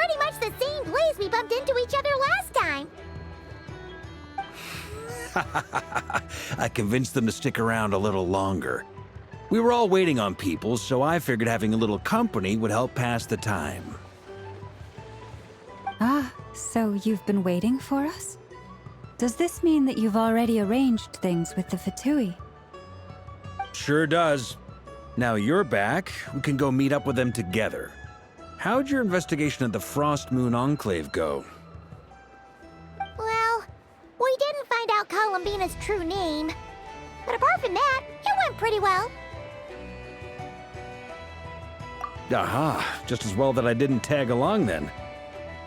pretty much the same place we bumped into each other last time. I convinced them to stick around a little longer. We were all waiting on people, so I figured having a little company would help pass the time. Ah, so you've been waiting for us? Does this mean that you've already arranged things with the Fatui? Sure does. Now you're back, we can go meet up with them together. How'd your investigation of the Frost Moon Enclave go? Well, we didn't find out Columbina's true name. But apart from that, it went pretty well. Aha, just as well that I didn't tag along then.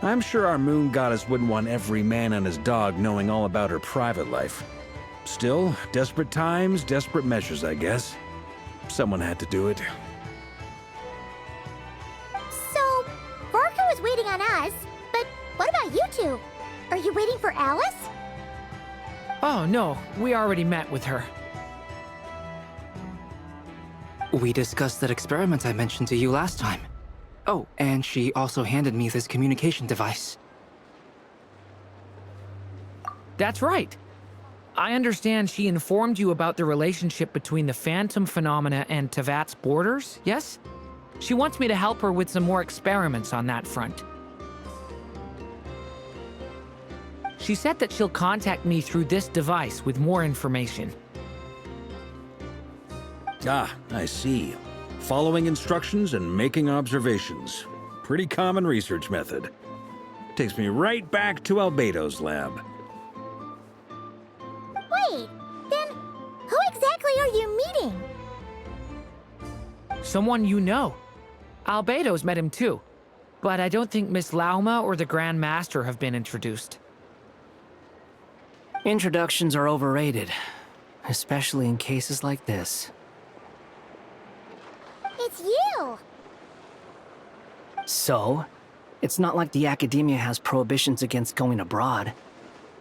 I'm sure our moon goddess wouldn't want every man and his dog knowing all about her private life. Still, desperate times, desperate measures, I guess. Someone had to do it. So, Varka was waiting on us, but what about you two? Are you waiting for Alice? Oh, no. We already met with her. We discussed that experiment I mentioned to you last time. Oh, and she also handed me this communication device. That's right. I understand she informed you about the relationship between the Phantom phenomena and Tevat's borders, yes? She wants me to help her with some more experiments on that front. She said that she'll contact me through this device with more information. Ah, I see. Following instructions and making observations. Pretty common research method. Takes me right back to Albedo's lab. Wait, then who exactly are you meeting? Someone you know. Albedo's met him too. But I don't think Miss Lauma or the Grand Master have been introduced. Introductions are overrated, especially in cases like this. It's you! So, it's not like the Academia has prohibitions against going abroad.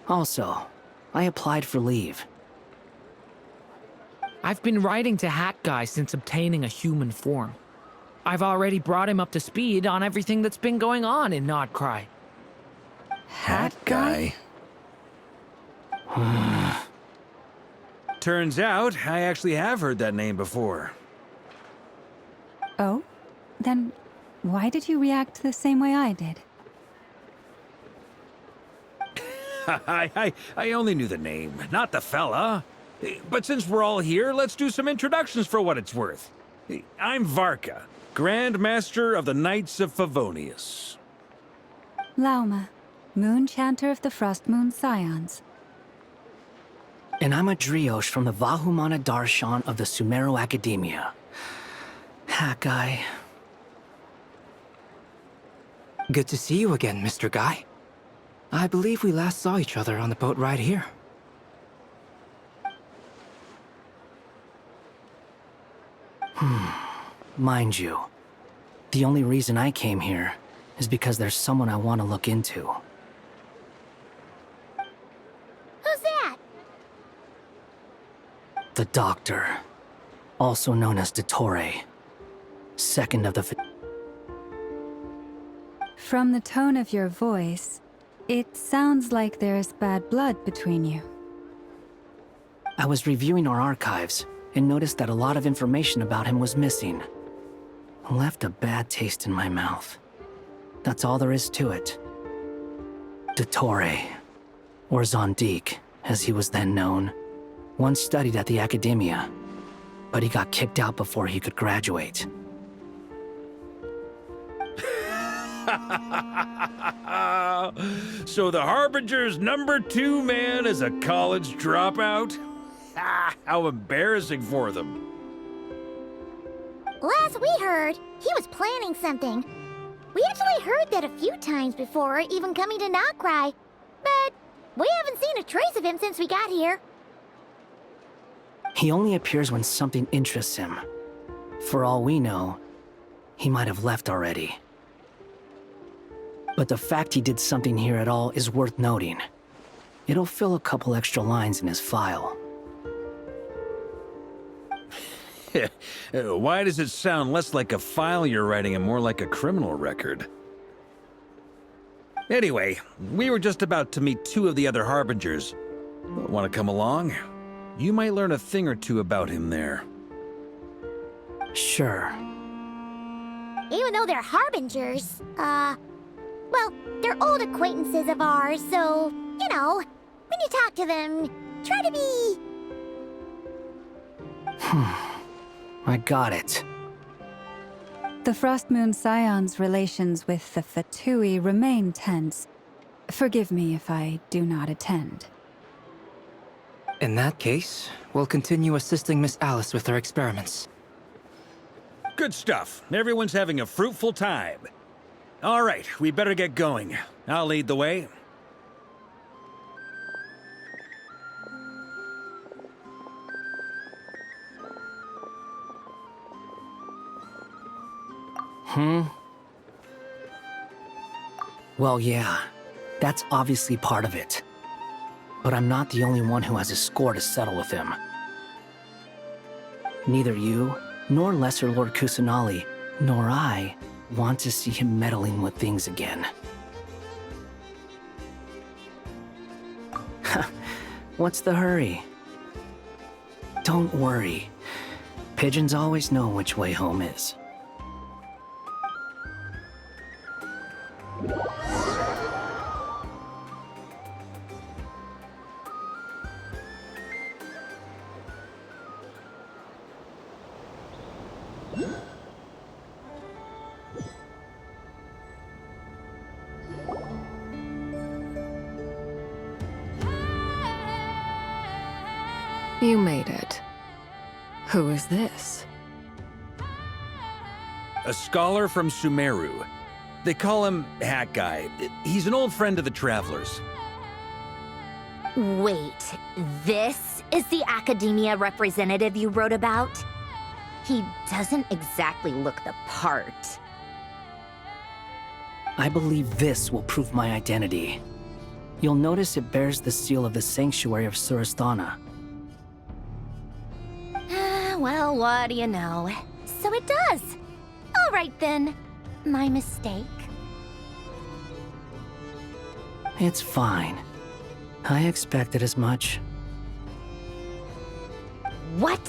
Also, I applied for leave. I've been writing to Hat Guy since obtaining a human form. I've already brought him up to speed on everything that's been going on in Nodcry. Hat guy? Turns out, I actually have heard that name before. Oh? Then why did you react the same way I did? I only knew the name, not the fella. But since we're all here, let's do some introductions for what it's worth. I'm Varka, Grand Master of the Knights of Favonius. Lauma, Moon Chanter of the Frost Moon Scions. And I'm a Driosh from the Vahumana Darshan of the Sumero Academia. Hat Guy. Good to see you again, Mr. Guy. I believe we last saw each other on the boat ride here. Mind you, the only reason I came here is because there's someone I want to look into. Who's that? The Doctor, also known as Dottore, second of the... From the tone of your voice, it sounds like there's bad blood between you. I was reviewing our archives and noticed that a lot of information about him was missing. Left a bad taste in my mouth. That's all there is to it. Dottore, or Zondique, as he was then known, once studied at the Academia, but he got kicked out before he could graduate. So the Harbinger's #2 man is a college dropout? How embarrassing for them. Last we heard, he was planning something. We actually heard that a few times before, even coming to Nodcry. But we haven't seen a trace of him since we got here. He only appears when something interests him. For all we know, he might have left already. But the fact he did something here at all is worth noting. It'll fill a couple extra lines in his file. Why does it sound less like a file you're writing and more like a criminal record? Anyway, we were just about to meet two of the other Harbingers. Want to come along? You might learn a thing or two about him there. Sure. Even though they're harbingers, well, they're old acquaintances of ours, so, you know, when you talk to them, try to be... I got it. The Frost Moon Scion's relations with the Fatui remain tense. Forgive me if I do not attend. In that case, we'll continue assisting Miss Alice with her experiments. Good stuff. Everyone's having a fruitful time. All right, we better get going. I'll lead the way. Well, yeah. That's obviously part of it. But I'm not the only one who has a score to settle with him. Neither you, nor Lesser Lord Kusanali, nor I want to see him meddling with things again. What's the hurry? Don't worry. Pigeons always know which way home is. You made it. Who is this? A scholar from Sumeru. They call him Hat Guy. He's an old friend of the Travelers. Wait, this is the academia representative you wrote about? He doesn't exactly look the part. I believe this will prove my identity. You'll notice it bears the seal of the Sanctuary of Surasthana. Well, what do you know? So it does. All right then. My mistake. It's fine. I expected as much. What?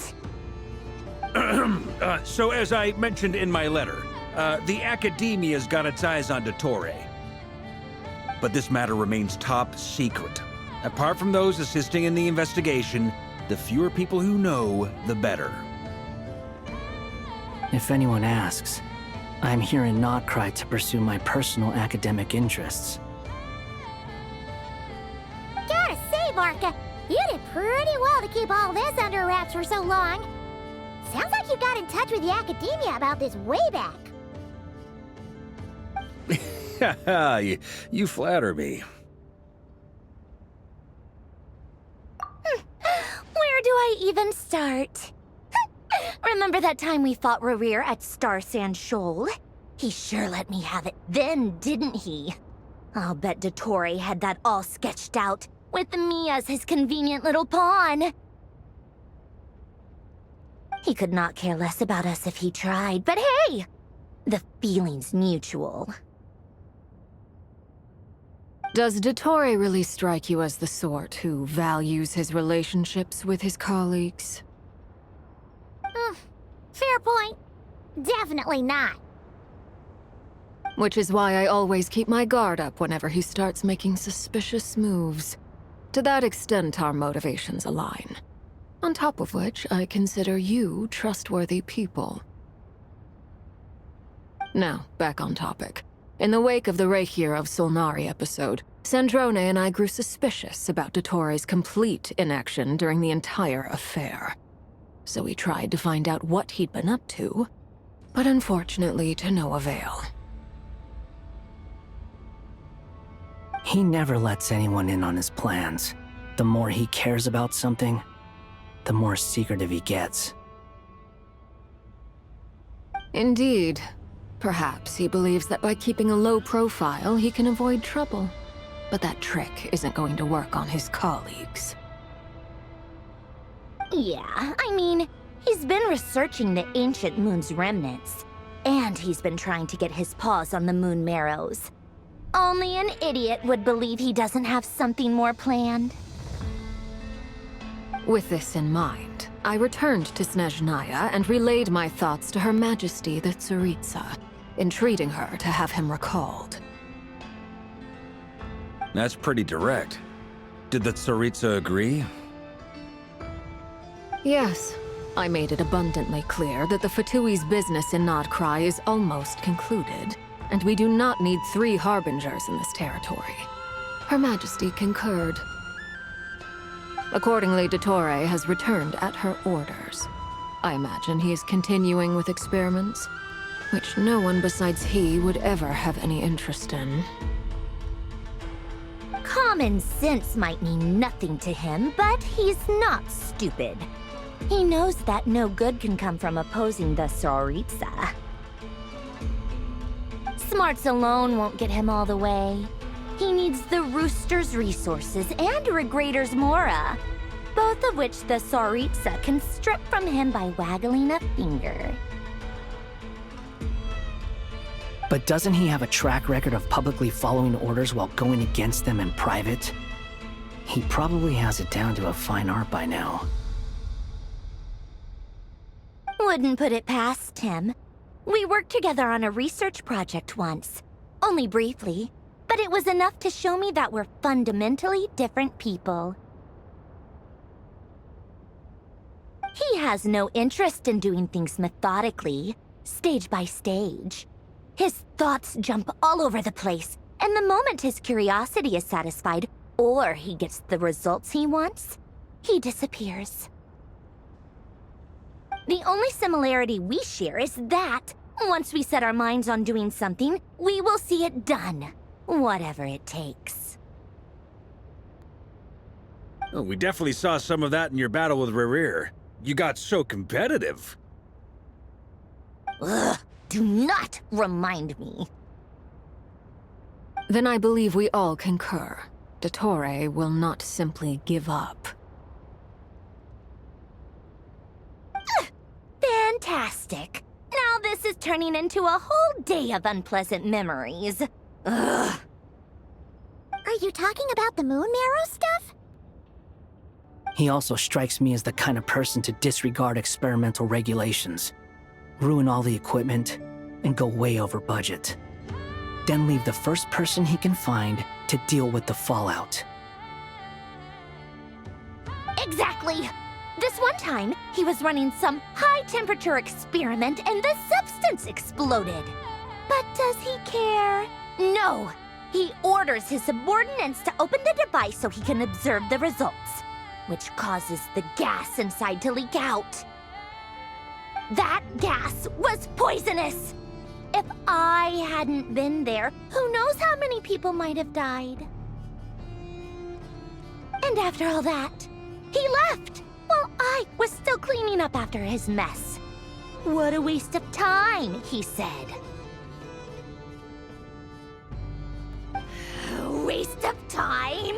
So as I mentioned in my letter, the Academia's got its eyes on Dottore. But this matter remains top secret. Apart from those assisting in the investigation, the fewer people who know, the better. If anyone asks, I'm here in Notcry to pursue my personal academic interests. Gotta say, Marka, you did pretty well to keep all this under wraps for so long. Sounds like you got in touch with the academia about this way back. you flatter me. Where do I even start? Remember that time we fought Rerir at Star Sand Shoal? He sure let me have it then, didn't he? I'll bet Dottore had that all sketched out, with me as his convenient little pawn. He could not care less about us if he tried, but hey! The feeling's mutual. Does Dottore really strike you as the sort who values his relationships with his colleagues? Fair point. Definitely not. Which is why I always keep my guard up whenever he starts making suspicious moves. To that extent, our motivations align. On top of which, I consider you trustworthy people. Now, back on topic. In the wake of the Reikir of Solnari episode, Sandrone and I grew suspicious about Dottore's complete inaction during the entire affair. So we tried to find out what he'd been up to, but unfortunately to no avail. He never lets anyone in on his plans. The more he cares about something, the more secretive he gets. Indeed. Perhaps he believes that by keeping a low profile, he can avoid trouble. But that trick isn't going to work on his colleagues. Yeah, I mean, he's been researching the ancient moon's remnants. And he's been trying to get his paws on the moon marrows. Only an idiot would believe he doesn't have something more planned. With this in mind, I returned to Snezhnaya and relayed my thoughts to Her Majesty the Tsaritsa, entreating her to have him recalled. That's pretty direct. Did the Tsaritsa agree? Yes, I made it abundantly clear that the Fatui's business in Nodcry is almost concluded, and we do not need 3 harbingers in this territory. Her Majesty concurred. Accordingly, Dottore has returned at her orders. I imagine he is continuing with experiments, which no one besides he would ever have any interest in. Common sense might mean nothing to him, but he's not stupid. He knows that no good can come from opposing the Tsaritsa. Smarts alone won't get him all the way. He needs the Rooster's resources and Regrator's Mora, both of which the Tsaritsa can strip from him by waggling a finger. But doesn't he have a track record of publicly following orders while going against them in private? He probably has it down to a fine art by now. Wouldn't put it past him. We worked together on a research project once. Only briefly, but it was enough to show me that we're fundamentally different people. He has no interest in doing things methodically, stage by stage. His thoughts jump all over the place, and the moment his curiosity is satisfied, or he gets the results he wants, he disappears. The only similarity we share is that, once we set our minds on doing something, we will see it done, whatever it takes. Oh, we definitely saw some of that in your battle with Rerir. You got so competitive. Ugh, do not remind me. Then I believe we all concur. Dottore will not simply give up. Fantastic. Now this is turning into a whole day of unpleasant memories. Ugh. Are you talking about the moon marrow stuff? He also strikes me as the kind of person to disregard experimental regulations, ruin all the equipment, and go way over budget. Then leave the first person he can find to deal with the fallout. Exactly. This one time, he was running some high-temperature experiment and the substance exploded. But does he care? No. He orders his subordinates to open the device so he can observe the results, which causes the gas inside to leak out. That gas was poisonous! If I hadn't been there, who knows how many people might have died. And after all that, he left, while I was still cleaning up after his mess. What a waste of time, he said. Waste of time?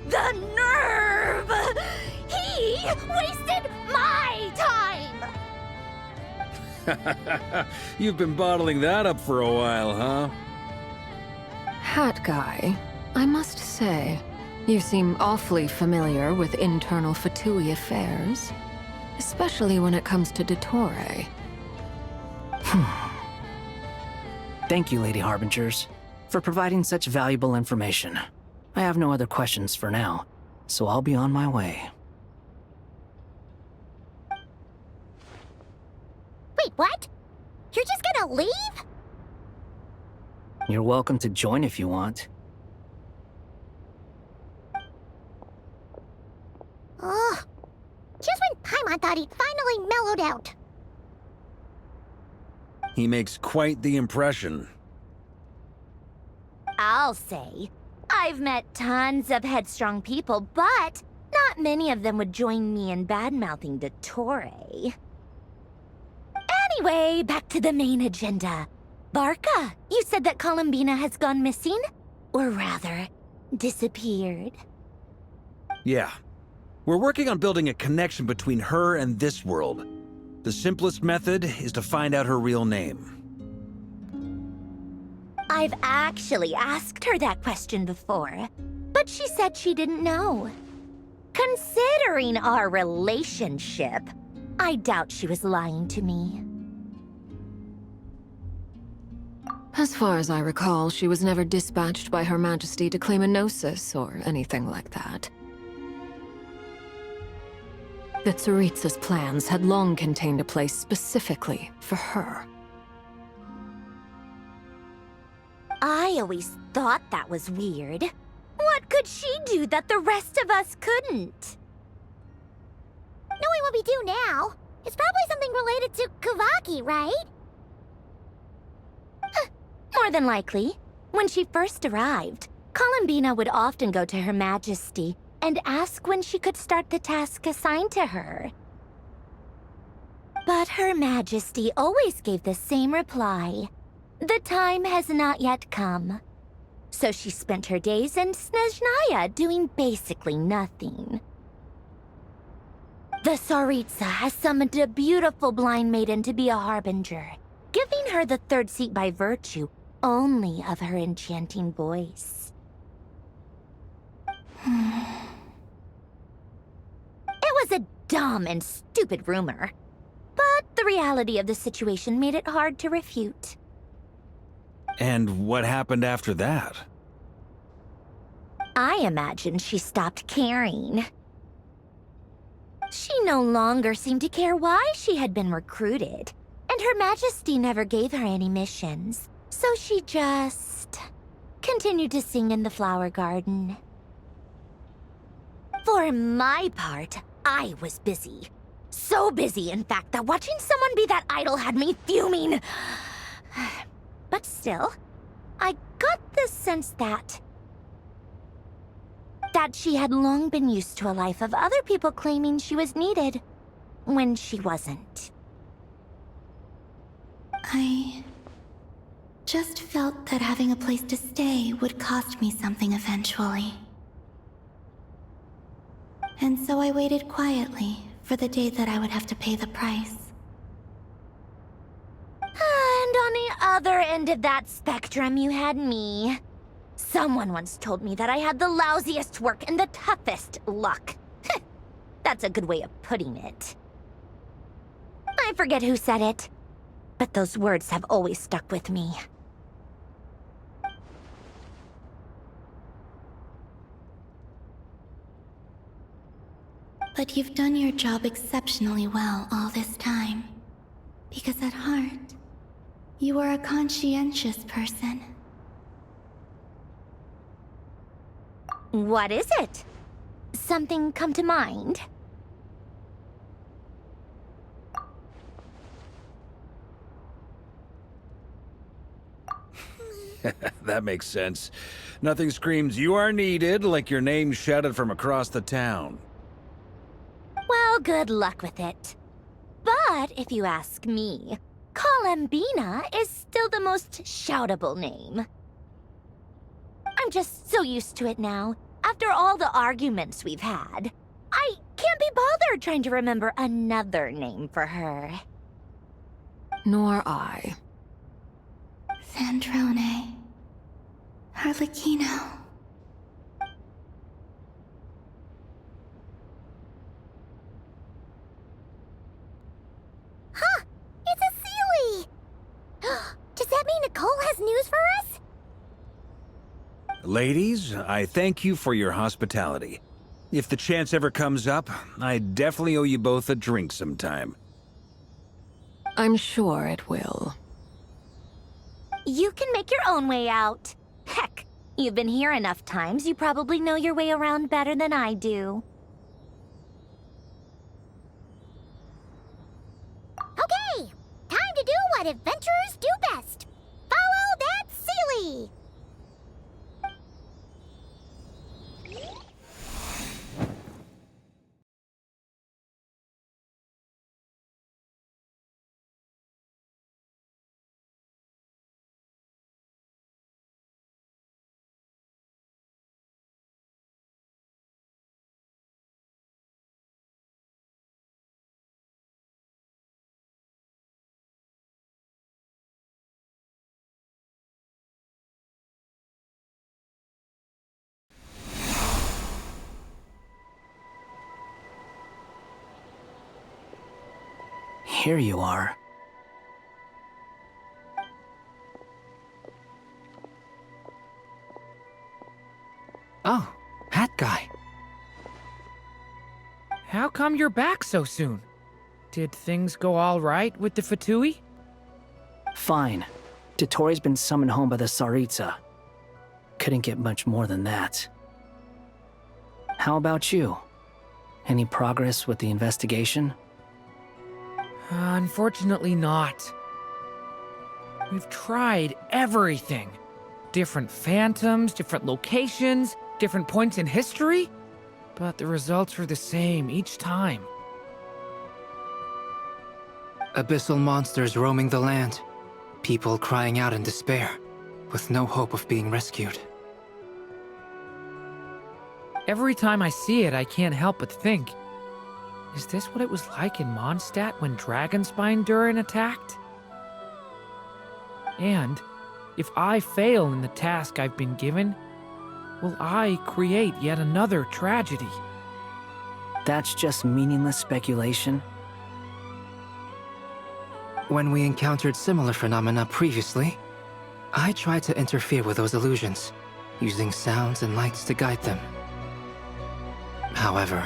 The nerve! He wasted my time! You've been bottling that up for a while, huh? Hat guy, I must say, you seem awfully familiar with internal Fatui affairs, especially when it comes to Dottore. Thank you, Lady Harbingers, for providing such valuable information. I have no other questions for now, so I'll be on my way. Wait, what? You're just gonna leave? You're welcome to join if you want. Ugh. Just when Paimon thought he'd finally mellowed out. He makes quite the impression. I'll say, I've met tons of headstrong people, but not many of them would join me in bad-mouthing Dottore. Anyway, back to the main agenda. Barca, you said that Columbina has gone missing? Or rather, disappeared. Yeah. We're working on building a connection between her and this world. The simplest method is to find out her real name. I've actually asked her that question before, but she said she didn't know. Considering our relationship, I doubt she was lying to me. As far as I recall, she was never dispatched by Her Majesty to claim a gnosis or anything like that. The Tsaritsa's plans had long contained a place specifically for her. I always thought that was weird. What could she do that the rest of us couldn't? Knowing what we do now, it's probably something related to Kavaki, right? More than likely. When she first arrived, Columbina would often go to Her Majesty and ask when she could start the task assigned to her. But Her Majesty always gave the same reply. The time has not yet come. So she spent her days in Snezhnaya doing basically nothing. The Tsaritsa has summoned a beautiful blind maiden to be a harbinger, giving her the third seat by virtue only of her enchanting voice. It was a dumb and stupid rumor, but the reality of the situation made it hard to refute. And what happened after that? I imagine she stopped caring. She no longer seemed to care why she had been recruited, and Her Majesty never gave her any missions, so she just continued to sing in the flower garden. For my part, I was busy. So busy, in fact, that watching someone be that idol had me fuming. But still, I got the sense that she had long been used to a life of other people claiming she was needed when she wasn't. I just felt that having a place to stay would cost me something eventually. And so I waited quietly for the day that I would have to pay the price. And on the other end of that spectrum, you had me. Someone once told me that I had the lousiest work and the toughest luck. That's a good way of putting it. I forget who said it, but those words have always stuck with me. But you've done your job exceptionally well all this time. Because at heart, you are a conscientious person. What is it? Something come to mind? That makes sense. Nothing screams "you are needed" like your name shouted from across the town. Well, good luck with it. But if you ask me, Columbina is still the most shoutable name. I'm just so used to it now, after all the arguments we've had. I can't be bothered trying to remember another name for her. Nor I. Sandrone. Harlequino. Huh! It's a Sealy! Does that mean Nicole has news for us? Ladies, I thank you for your hospitality. If the chance ever comes up, I definitely owe you both a drink sometime. I'm sure it will. You can make your own way out. Heck, you've been here enough times, you probably know your way around better than I do. Okay! Time to do what adventurers do best. Follow that Sealy! Here you are. Oh, hat guy. How come you're back so soon? Did things go all right with the Fatui? Fine. Dotori's been summoned home by the Tsaritsa. Couldn't get much more than that. How about you? Any progress with the investigation? Unfortunately not. We've tried everything. Different phantoms, different locations, different points in history. But the results were the same each time. Abyssal monsters roaming the land. People crying out in despair, with no hope of being rescued. Every time I see it, I can't help but think, is this what it was like in Mondstadt when Dragonspine Durin attacked? And if I fail in the task I've been given, will I create yet another tragedy? That's just meaningless speculation. When we encountered similar phenomena previously, I tried to interfere with those illusions, using sounds and lights to guide them. However,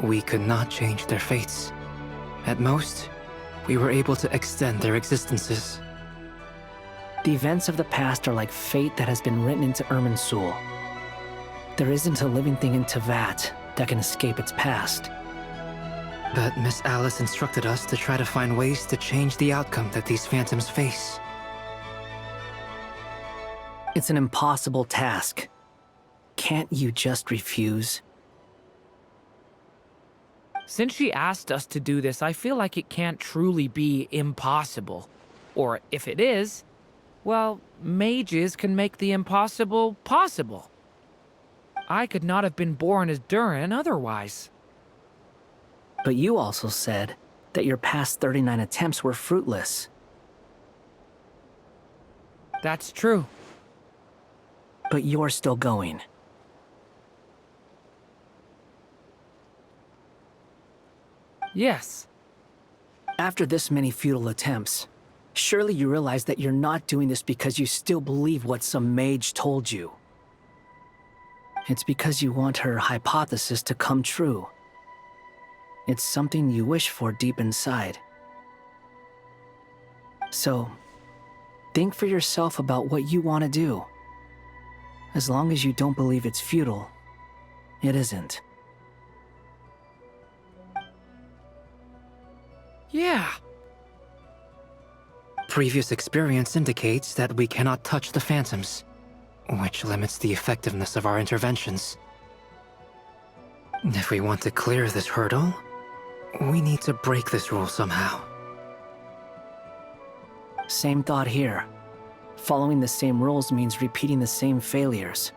we could not change their fates. At most, we were able to extend their existences. The events of the past are like fate that has been written into Irminsul. There isn't a living thing in Teyvat that can escape its past. But Miss Alice instructed us to try to find ways to change the outcome that these phantoms face. It's an impossible task. Can't you just refuse? Since she asked us to do this, I feel like it can't truly be impossible. Or if it is, well, mages can make the impossible possible. I could not have been born as Durin otherwise. But you also said that your past 39 attempts were fruitless. That's true. But you're still going. Yes. After this many futile attempts, surely you realize that you're not doing this because you still believe what some mage told you. It's because you want her hypothesis to come true. It's something you wish for deep inside. So, think for yourself about what you want to do. As long as you don't believe it's futile, it isn't. Yeah. Previous experience indicates that we cannot touch the phantoms, which limits the effectiveness of our interventions. If we want to clear this hurdle, we need to break this rule somehow. Same thought here. Following the same rules means repeating the same failures,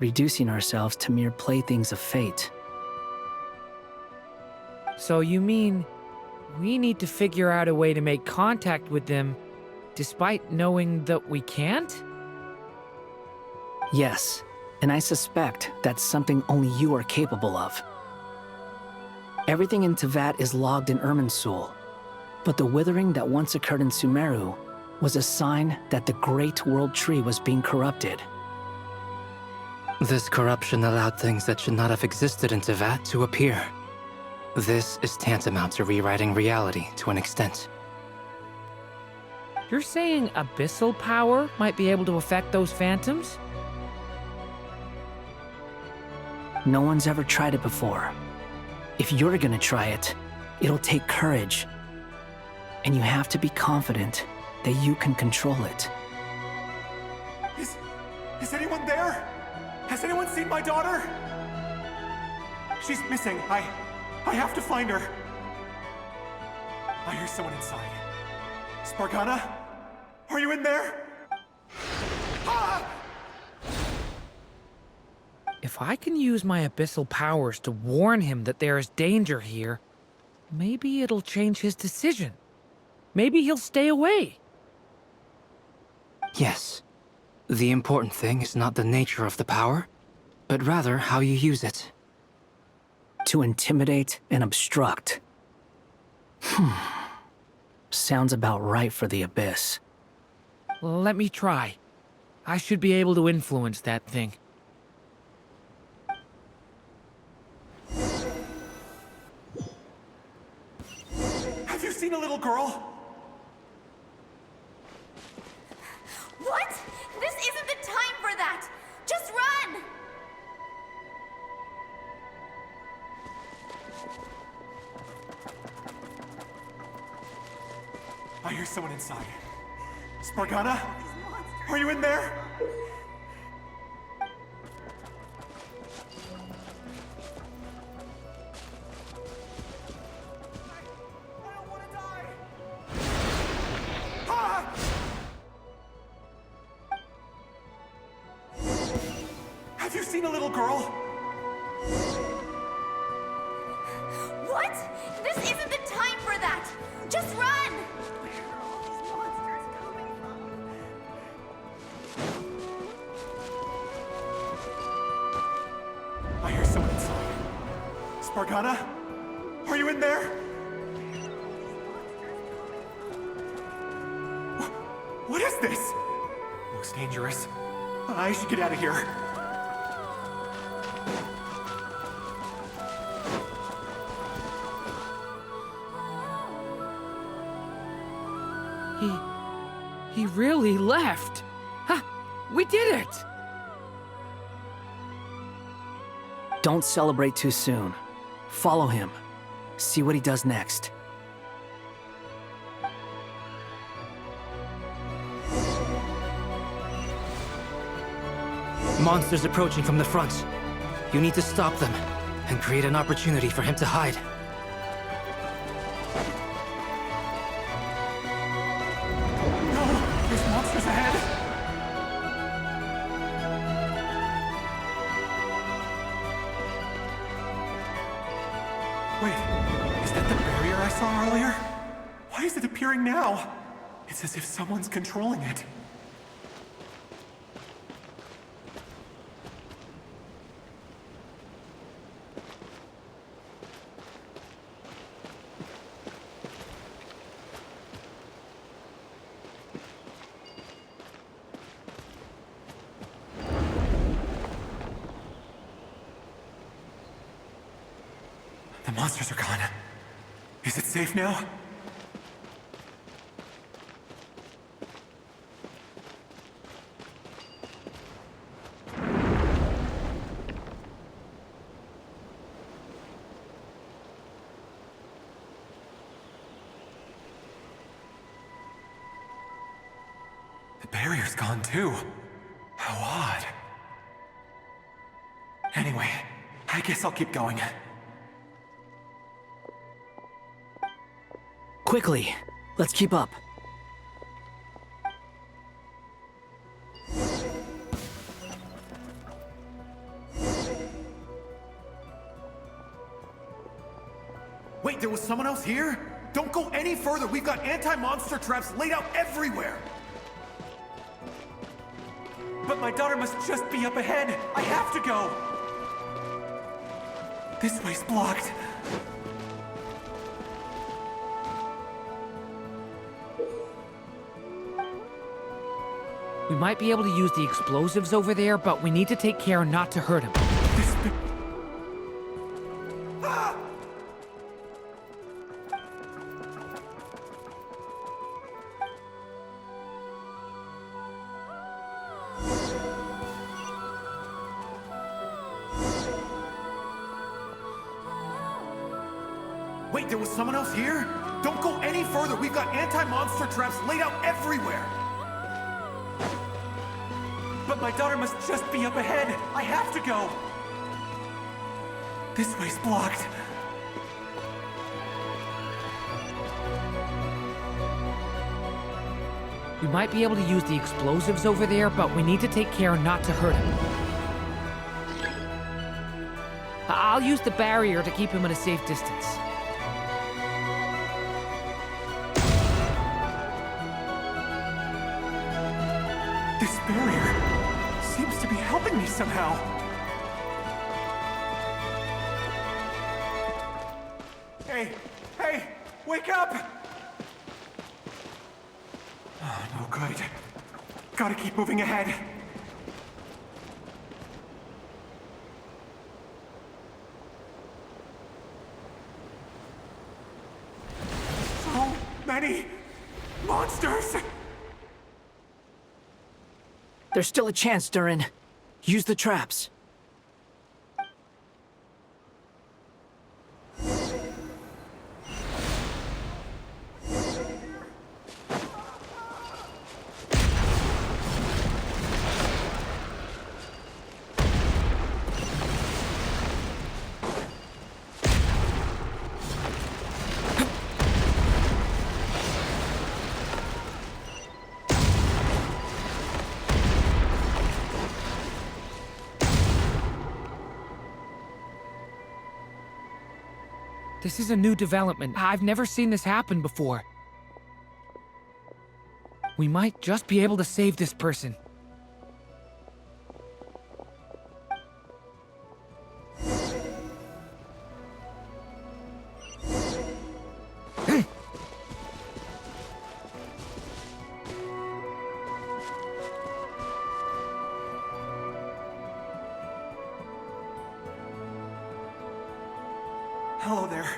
reducing ourselves to mere playthings of fate. So you mean we need to figure out a way to make contact with them despite knowing that we can't? Yes, and I suspect that's something only you are capable of. Everything in Teyvat is logged in Irminsul, but the withering that once occurred in Sumeru was a sign that the Great World Tree was being corrupted. This corruption allowed things that should not have existed in Teyvat to appear. This is tantamount to rewriting reality to an extent. You're saying abyssal power might be able to affect those phantoms? No one's ever tried it before. If you're gonna try it, it'll take courage. And you have to be confident that you can control it. Is anyone there? Has anyone seen my daughter? She's missing. I have to find her. I hear someone inside. Spargana? Are you in there? Ah! If I can use my abyssal powers to warn him that there is danger here, maybe it'll change his decision. Maybe he'll stay away. Yes. The important thing is not the nature of the power, but rather how you use it. To intimidate and obstruct. Sounds about right for the Abyss. Let me try. I should be able to influence that thing. Have you seen a little girl? What? This isn't the time for that! Just run! I hear someone inside. Spargana? Are you in there? I don't want to die! Ah! Have you seen a little girl? What? This isn't the time for that! Just run! Where are all these monsters coming from? I hear someone inside. Spargana? Are you in there? What is this? Looks dangerous. I should get out of here. He really left. Ha! We did it! Don't celebrate too soon. Follow him. See what he does next. Monsters approaching from the front. You need to stop them and create an opportunity for him to hide. No! There's monsters ahead! Wait, is that the barrier I saw earlier? Why is it appearing now? It's as if someone's controlling it. The monsters are gone. Is it safe now? The barrier's gone too. How odd. Anyway, I guess I'll keep going. Quickly, let's keep up. Wait, there was someone else here? Don't go any further. We've got anti-monster traps laid out everywhere. But my daughter must just be up ahead. I have to go. This way's blocked. We might be able to use the explosives over there, but we need to take care not to hurt him. This... Ah! Wait, there was someone else here? Don't go any further. We've got anti-monster traps laid out everywhere. But my daughter must just be up ahead. I have to go. This way's blocked. We might be able to use the explosives over there, but we need to take care not to hurt him. I'll use the barrier to keep him at a safe distance. This barrier seems to be helping me somehow. Hey, Wake up! Oh, no good. Gotta keep moving ahead. So many monsters! There's still a chance, Durin. Use the traps. This is a new development. I've never seen this happen before. We might just be able to save this person. Hello there.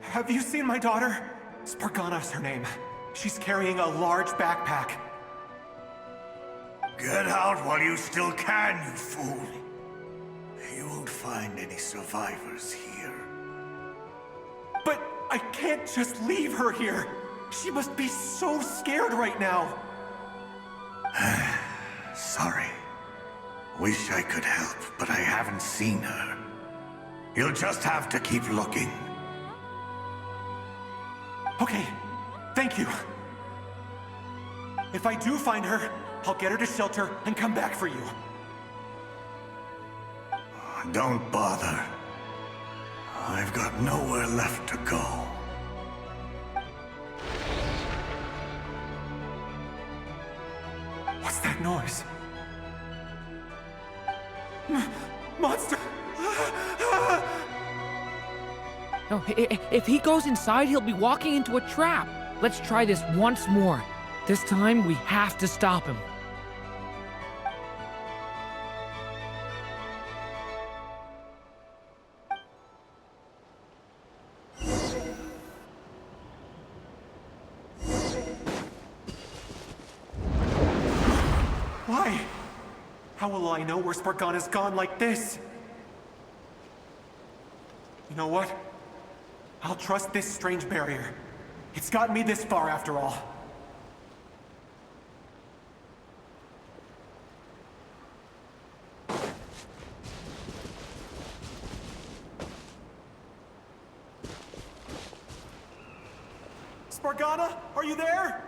Have you seen my daughter? Spargana's her name. She's carrying a large backpack. Get out while you still can, you fool. You won't find any survivors here. But I can't just leave her here. She must be so scared right now. Sorry. Wish I could help, but I haven't seen her. You'll just have to keep looking. Okay, thank you. If I do find her, I'll get her to shelter and come back for you. Don't bother. I've got nowhere left to go. What's that noise? Monster! No, if he goes inside, he'll be walking into a trap. Let's try this once more. This time, we have to stop him. Why? How will I know where Spargana's gone like this? You know what? I'll trust this strange barrier. It's gotten me this far after all. Spargana, are you there?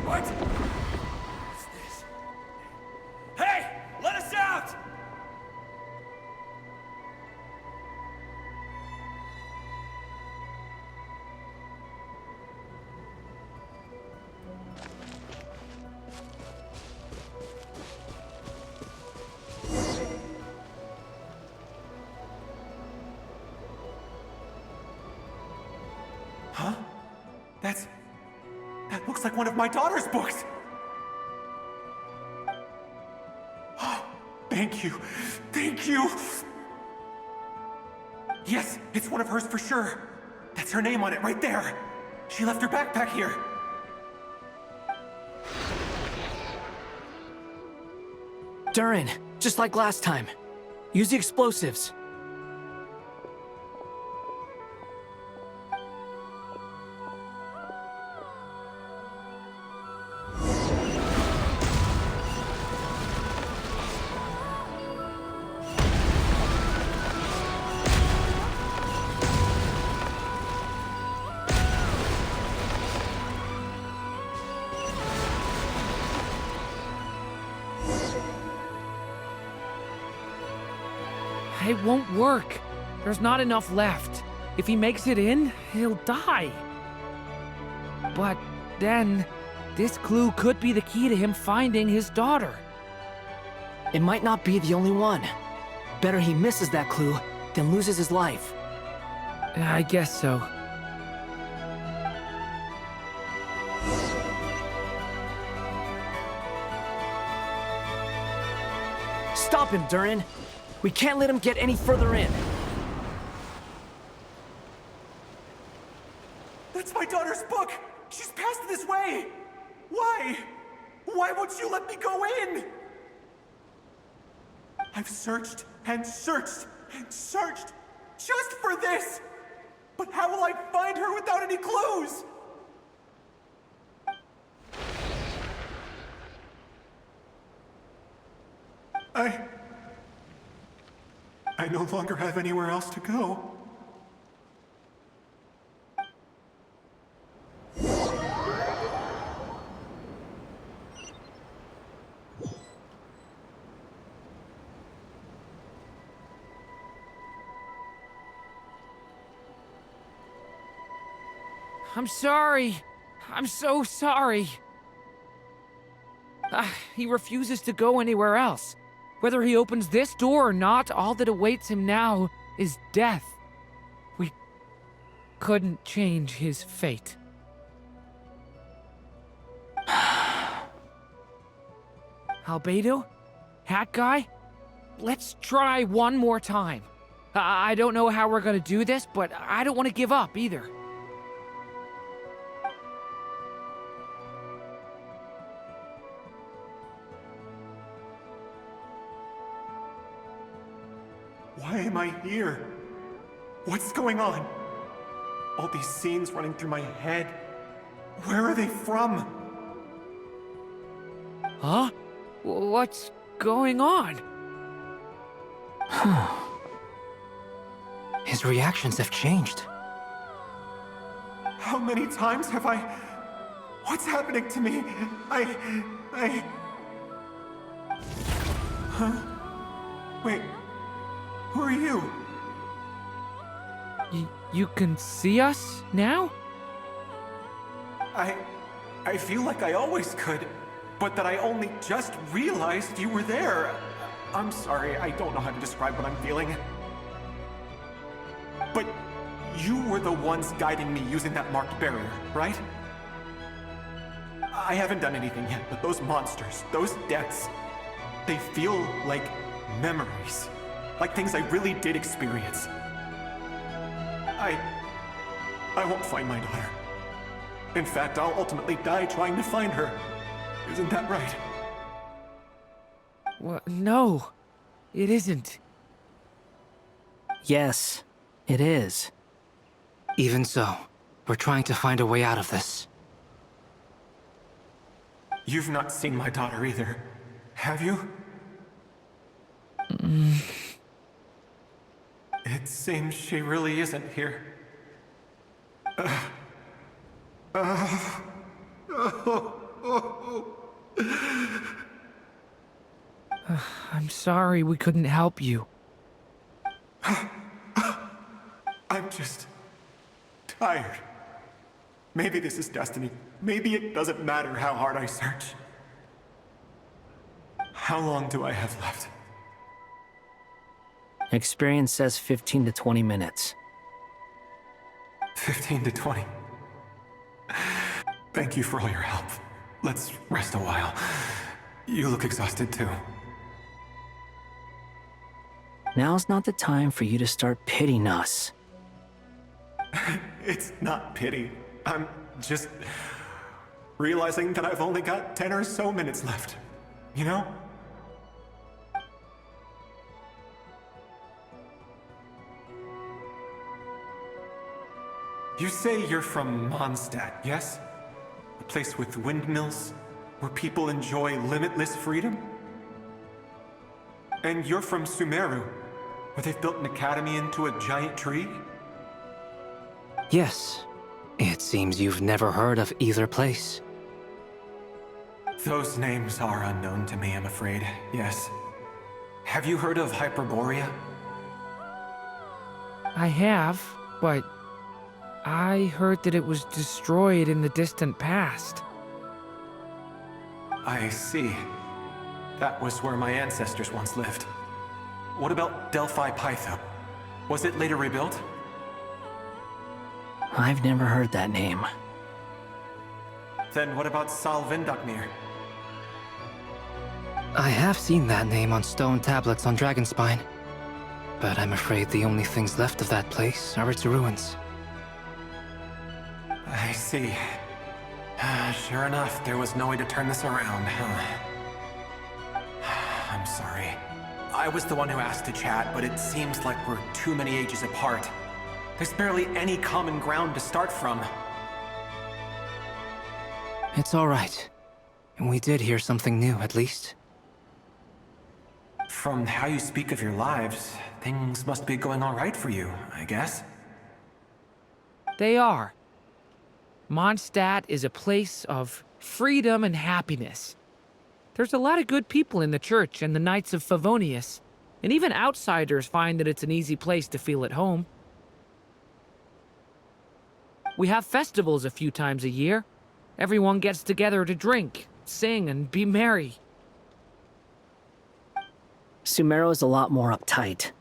What? What's this? Hey! Let us out! Huh? That looks like one of my daughter's books! Oh, thank you. Thank you! Yes, it's one of hers for sure. That's her name on it right there. She left her backpack here. Durin, just like last time. Use the explosives. It won't work. There's not enough left. If he makes it in, he'll die. But then, this clue could be the key to him finding his daughter. It might not be the only one. Better he misses that clue than loses his life. I guess so. Stop him, Durin. We can't let him get any further in. That's my daughter's book! She's passed this way! Why? Why won't you let me go in? I've searched and searched and searched just for this! But how will I find her without any clues? I no longer have anywhere else to go. I'm sorry. I'm so sorry. He refuses to go anywhere else. Whether he opens this door or not, all that awaits him now is death. We couldn't change his fate. Albedo? Hat guy? Let's try one more time. I don't know how we're gonna do this, but I don't want to give up either. Why am I here? What's going on? All these scenes running through my head. Where are they from? Huh? What's going on? His reactions have changed. How many times have I... What's happening to me? Huh? Wait. Who are you? You can see us now? I feel like I always could, but that I only just realized you were there. I'm sorry, I don't know how to describe what I'm feeling. But you were the ones guiding me using that marked barrier, right? I haven't done anything yet, but those monsters, those deaths, they feel like memories. Like things I really did experience. I won't find my daughter. In fact, I'll ultimately die trying to find her. Isn't that right? Well, no, it isn't. Yes, it is. Even so, we're trying to find a way out of this. You've not seen my daughter either, have you? It seems she really isn't here. I'm sorry we couldn't help you. I'm just... tired. Maybe this is destiny. Maybe it doesn't matter how hard I search. How long do I have left? Experience says 15 to 20 minutes. 15 to 20. Thank you for all your help. Let's rest a while. You look exhausted too. Now's not the time for you to start pitying us. It's not pity. I'm just realizing that I've only got 10 or so minutes left. You know? You say you're from Mondstadt, yes? A place with windmills, where people enjoy limitless freedom? And you're from Sumeru, where they've built an academy into a giant tree? Yes. It seems you've never heard of either place. Those names are unknown to me, I'm afraid, yes. Have you heard of Hyperborea? I have, but I heard that it was destroyed in the distant past. I see. That was where my ancestors once lived. What about Delphi Pytho? Was it later rebuilt? I've never heard that name. Then what about Sal Vindaknir? I have seen that name on stone tablets on Dragonspine, but I'm afraid the only things left of that place are its ruins. I see. Sure enough, there was no way to turn this around, huh? I'm sorry. I was the one who asked to chat, but it seems like we're too many ages apart. There's barely any common ground to start from. It's all right. We did hear something new, at least. From how you speak of your lives, things must be going all right for you, I guess. They are. Mondstadt is a place of freedom and happiness. There's a lot of good people in the church and the Knights of Favonius, and even outsiders find that it's an easy place to feel at home. We have festivals a few times a year. Everyone gets together to drink, sing, and be merry. Sumeru is a lot more uptight.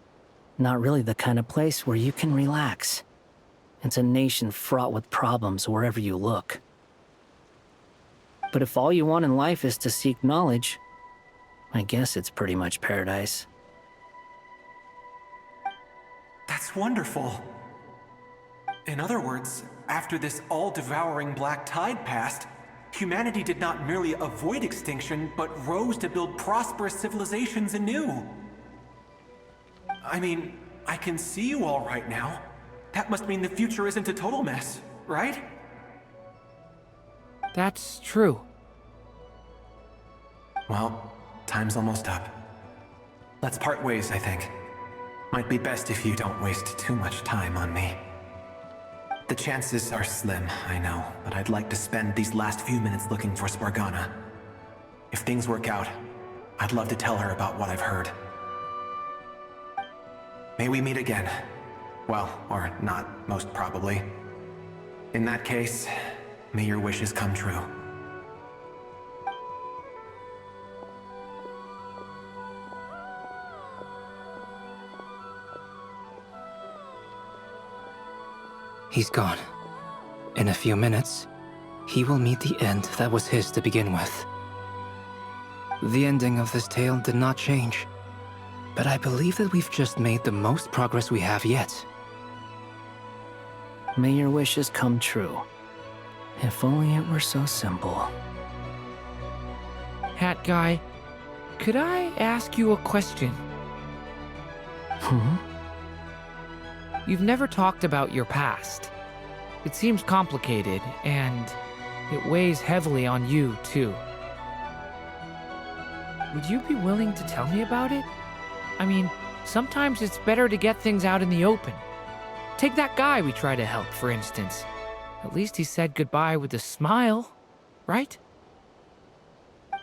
Not really the kind of place where you can relax. It's a nation fraught with problems wherever you look. But if all you want in life is to seek knowledge, I guess it's pretty much paradise. That's wonderful. In other words, after this all-devouring black tide passed, humanity did not merely avoid extinction, but rose to build prosperous civilizations anew. I mean, I can see you all right now. That must mean the future isn't a total mess, right? That's true. Well, time's almost up. Let's part ways, I think. Might be best if you don't waste too much time on me. The chances are slim, I know, but I'd like to spend these last few minutes looking for Spargana. If things work out, I'd love to tell her about what I've heard. May we meet again. Well, or not, most probably. In that case, may your wishes come true. He's gone. In a few minutes, he will meet the end that was his to begin with. The ending of this tale did not change, but I believe that we've just made the most progress we have yet. May your wishes come true. If only it were so simple. Hat Guy, could I ask you a question? You've never talked about your past. It seems complicated, and it weighs heavily on you, too. Would you be willing to tell me about it? I mean, sometimes it's better to get things out in the open. Take that guy we try to help, for instance. At least he said goodbye with a smile, right?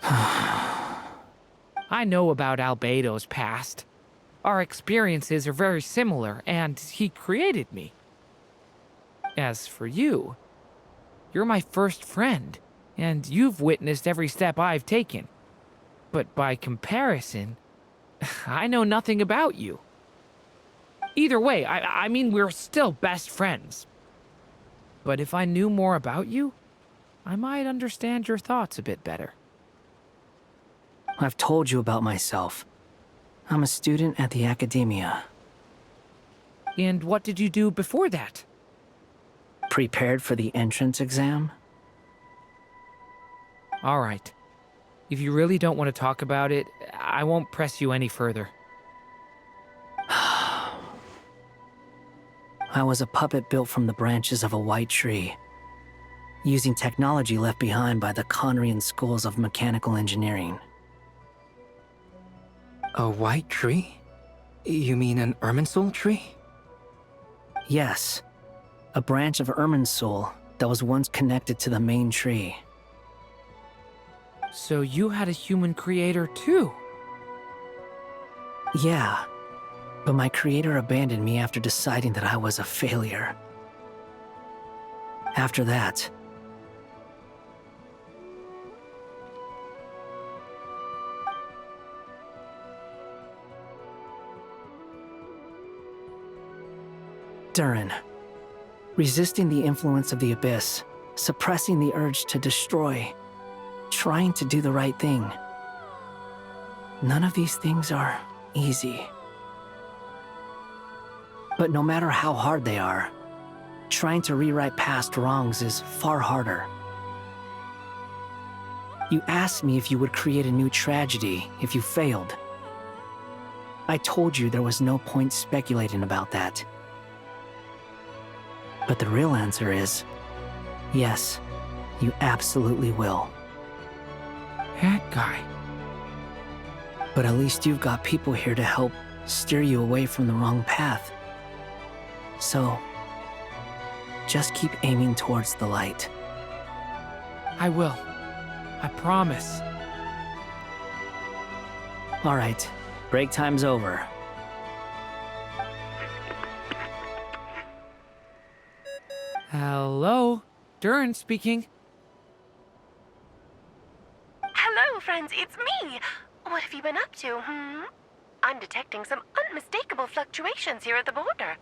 I know about Albedo's past. Our experiences are very similar, and he created me. As for you, you're my first friend, and you've witnessed every step I've taken. But by comparison, I know nothing about you. Either way, I mean, we're still best friends. But if I knew more about you, I might understand your thoughts a bit better. I've told you about myself. I'm a student at the academia. And what did you do before that? Prepared for the entrance exam? All right. If you really don't want to talk about it, I won't press you any further. I was a puppet built from the branches of a white tree, using technology left behind by the Conrian schools of mechanical engineering. A white tree? You mean an Irminsul tree? Yes, a branch of Irminsul that was once connected to the main tree. So you had a human creator too? Yeah, but my creator abandoned me after deciding that I was a failure. After that, Durin. Resisting the influence of the Abyss, suppressing the urge to destroy, trying to do the right thing. None of these things are easy. But no matter how hard they are, trying to rewrite past wrongs is far harder. You asked me if you would create a new tragedy if you failed. I told you there was no point speculating about that. But the real answer is, yes, you absolutely will. That guy. But at least you've got people here to help steer you away from the wrong path. So, just keep aiming towards the light. I will. I promise. All right, break time's over. Hello? Durin speaking. Hello, friends, it's me! What have you been up to, I'm detecting some unmistakable fluctuations here at the border.